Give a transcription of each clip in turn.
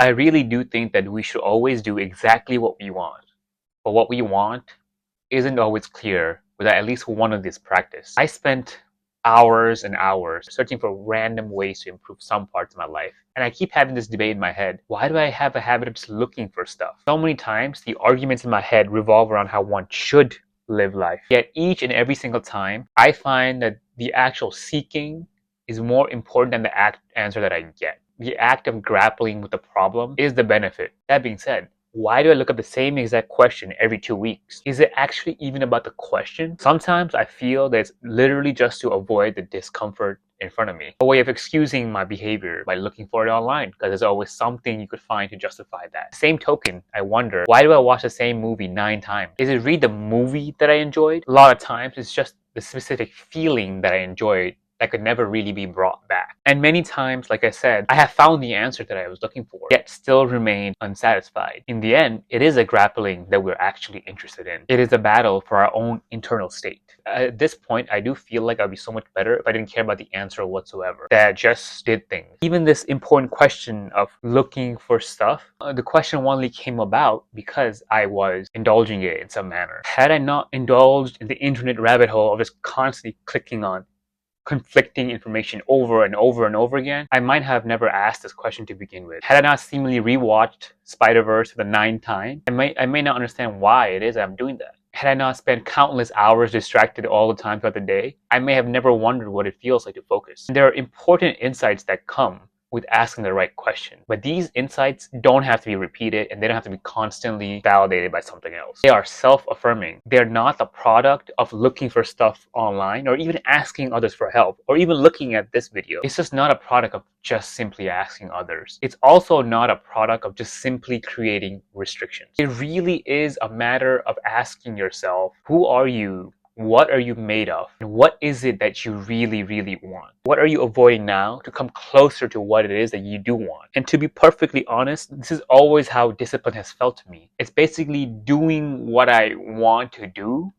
I really do think that we should always do exactly what we want. But what we want isn't always clear without at least one of these practice. I spent hours and hours searching for random ways to improve some parts of my life. And I keep having this debate in my head. Why do I have a habit of just looking for stuff? So many times the arguments in my head revolve around how one should live life. Yet each and every single time, I find that the actual seeking is more important than the answer that I get. The act of grappling with the problem is the benefit. That being said, why do I look up the same exact question every 2 weeks? Is it actually even about the question? Sometimes I feel that it's literally just to avoid the discomfort in front of me. A way of excusing my behavior by looking for it online, because there's always something you could find to justify that. Same token, I wonder, why do I watch the same movie 9 times? Is it really the movie that I enjoyed? A lot of times it's just the specific feeling that I enjoyed that could never really be brought back. And many times, like I said, I have found the answer that I was looking for, yet still remain unsatisfied. In the end, it is a grappling that we're actually interested in. It is a battle for our own internal state. At this point, I do feel like I'd be so much better if I didn't care about the answer whatsoever, that I just did things. Even this important question of looking for stuff, the question only came about because I was indulging it in some manner. Had I not indulged in the internet rabbit hole of just constantly clicking on conflicting information over and over and over again, I might have never asked this question to begin with. Had I not seemingly rewatched Spider-Verse for the 9th time, I may not understand why it is I'm doing that. Had I not spent countless hours distracted all the time throughout the day, I may have never wondered what it feels like to focus. There are important insights that come with asking the right question. But these insights don't have to be repeated, and they don't have to be constantly validated by something else. They are self-affirming. They're not the product of looking for stuff online or even asking others for help or even looking at this video. It's just not a product of just simply asking others. It's also not a product of just simply creating restrictions. It really is a matter of asking yourself, who are you? What are you made of? And what is it that you really, really want? What are you avoiding now to come closer to what it is that you do want? And to be perfectly honest, this is always how discipline has felt to me. It's basically doing what I want to do,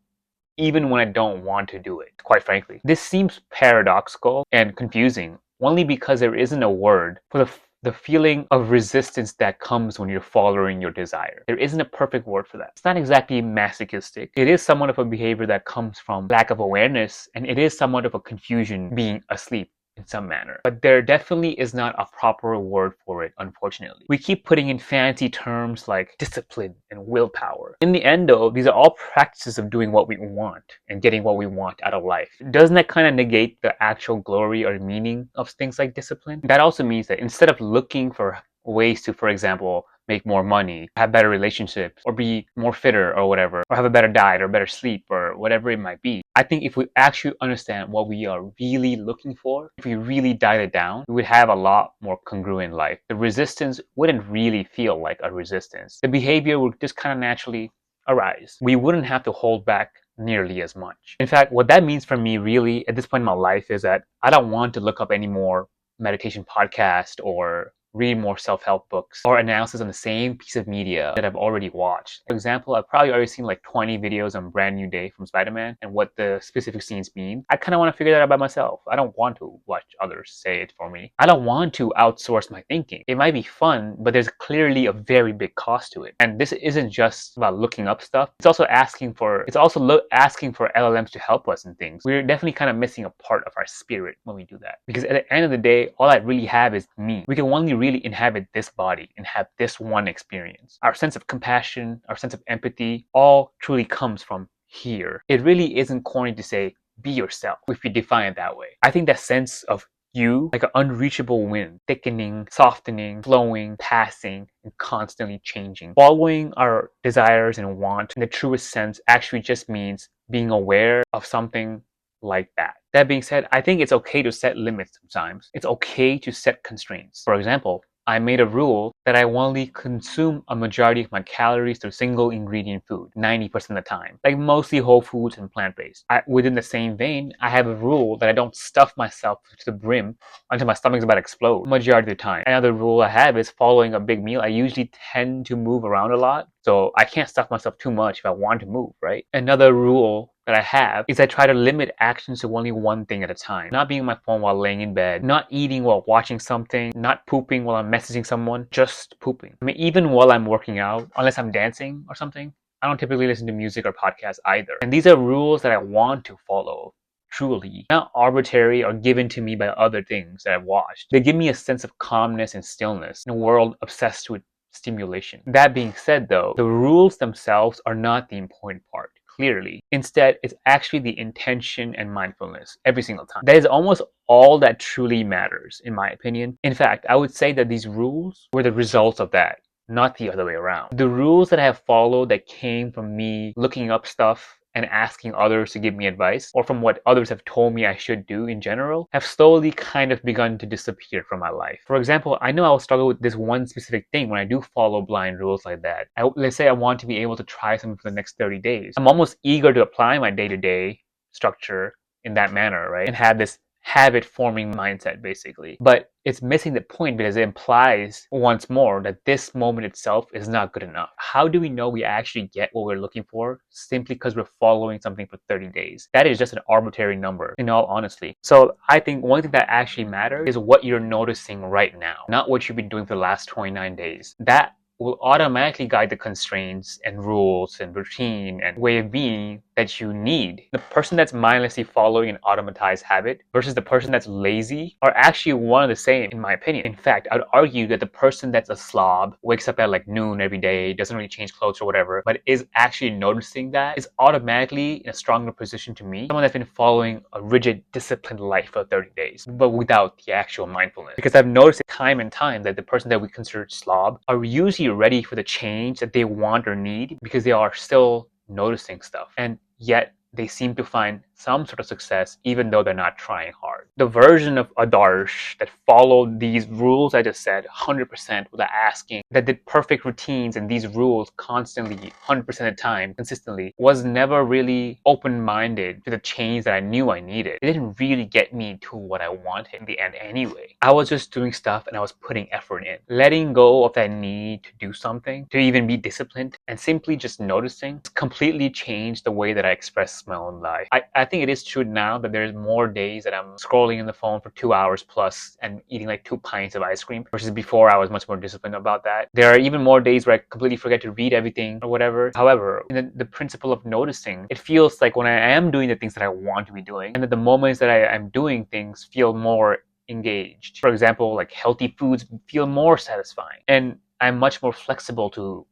even when I don't want to do it, quite frankly. This seems paradoxical and confusing, only because there isn't a word for the feeling of resistance that comes when you're following your desire. There isn't a perfect word for that. It's not exactly masochistic. It is somewhat of a behavior that comes from lack of awareness, and it is somewhat of a confusion being asleep in some manner. But there definitely is not a proper word for it, unfortunately. We keep putting in fancy terms like discipline and willpower. In the end though, these are all practices of doing what we want and getting what we want out of life. Doesn't that kind of negate the actual glory or meaning of things like discipline? That also means that instead of looking for ways to, for example, make more money, have better relationships, or be more fitter or whatever, or have a better diet or better sleep or whatever it might be. I think if we actually understand what we are really looking for, if we really dial it down, we would have a lot more congruent life. The resistance wouldn't really feel like a resistance. The behavior would just kind of naturally arise. We wouldn't have to hold back nearly as much. In fact, what that means for me really at this point in my life is that I don't want to look up any more meditation podcast or read more self-help books or analysis on the same piece of media that I've already watched. For example, I've probably already seen like 20 videos on Brand New Day from Spider-Man and what the specific scenes mean. I kind of want to figure that out by myself. I don't want to watch others say it for me. I don't want to outsource my thinking. It might be fun, but there's clearly a very big cost to it. And this isn't just about looking up stuff. It's also asking for LLMs to help us in things. We're definitely kind of missing a part of our spirit when we do that. Because at the end of the day, all I really have is me. We can only really inhabit this body and have this one experience. Our sense of compassion, our sense of empathy, all truly comes from here. It really isn't corny to say, be yourself, if you define it that way. I think that sense of you, like an unreachable wind, thickening, softening, flowing, passing, and constantly changing. Following our desires and wants in the truest sense actually just means being aware of something like that. That being said, I think it's okay to set limits sometimes. It's okay to set constraints. For example, I made a rule that I only consume a majority of my calories through single ingredient food 90% of the time, like mostly whole foods and plant-based. Within the same vein, I have a rule that I don't stuff myself to the brim until my stomach's about to explode majority of the time. Another rule I have is following a big meal. I usually tend to move around a lot, So I can't stop myself too much if I want to move, right? Another rule that I have is I try to limit actions to only one thing at a time. Not being on my phone while laying in bed, not eating while watching something, not pooping while I'm messaging someone, just pooping. I mean, even while I'm working out, unless I'm dancing or something, I don't typically listen to music or podcasts either. And these are rules that I want to follow. Truly, not arbitrary or given to me by other things that I've watched. They give me a sense of calmness and stillness in a world obsessed with stimulation. That being said, though, the rules themselves are not the important part, clearly. Instead, it's actually the intention and mindfulness every single time. That is almost all that truly matters, in my opinion. In fact, I would say that these rules were the results of that, not the other way around. The rules that I have followed that came from me looking up stuff and asking others to give me advice, or from what others have told me I should do in general, have slowly kind of begun to disappear from my life. For example, I know I'll struggle with this one specific thing when I do follow blind rules like that. Let's say I want to be able to try something for the next 30 days. I'm almost eager to apply my day-to-day structure in that manner, right? And have this habit forming mindset basically. But it's missing the point because it implies once more that this moment itself is not good enough. How do we know we actually get what we're looking for simply because we're following something for 30 days? That is just an arbitrary number, in all honesty. So I think one thing that actually matters is what you're noticing right now, not what you've been doing for the last 29 days. That will automatically guide the constraints and rules and routine and way of being that you need. The person that's mindlessly following an automatized habit versus the person that's lazy are actually one of the same, in my opinion. In fact, I'd argue that the person that's a slob, wakes up at like noon every day, doesn't really change clothes or whatever, but is actually noticing that, is automatically in a stronger position to me. Someone that's been following a rigid, disciplined life for 30 days, but without the actual mindfulness. Because I've noticed time and time that the person that we consider slob are usually ready for the change that they want or need because they are still noticing stuff. And yet they seem to find some sort of success even though they're not trying hard. The version of Adarsh that followed these rules I just said 100% without asking, that did perfect routines and these rules constantly 100% of the time consistently, was never really open-minded to the change that I knew I needed. It didn't really get me to what I wanted in the end anyway. I was just doing stuff and I was putting effort in. Letting go of that need to do something, to even be disciplined, and simply just noticing completely changed the way that I express my own life. I think it is true now that there's more days that I'm scrolling in the phone for 2 hours plus and eating like 2 pints of ice cream versus before I was much more disciplined about that. There are even more days where I completely forget to read everything or whatever. However, in the principle of noticing, it feels like when I am doing the things that I want to be doing and that the moments that I am doing things feel more engaged. For example, like healthy foods feel more satisfying and I'm much more flexible to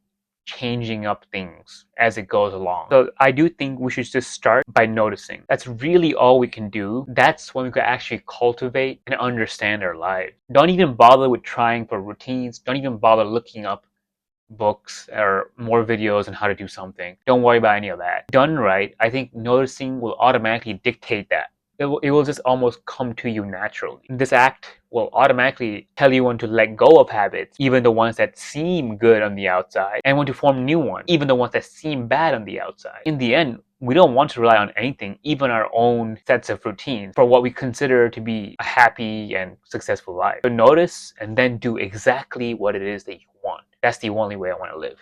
changing up things as it goes along. So I do think we should just start by noticing. That's really all we can do. That's when we can actually cultivate and understand our lives. Don't even bother with trying for routines. Don't even bother looking up books or more videos on how to do something. Don't worry about any of that. Done right, I think noticing will automatically dictate that. It will just almost come to you naturally. This act will automatically tell you when to let go of habits, even the ones that seem good on the outside, and when to form new ones, even the ones that seem bad on the outside. In the end, we don't want to rely on anything, even our own sets of routines, for what we consider to be a happy and successful life. So notice and then do exactly what it is that you want. That's the only way I want to live.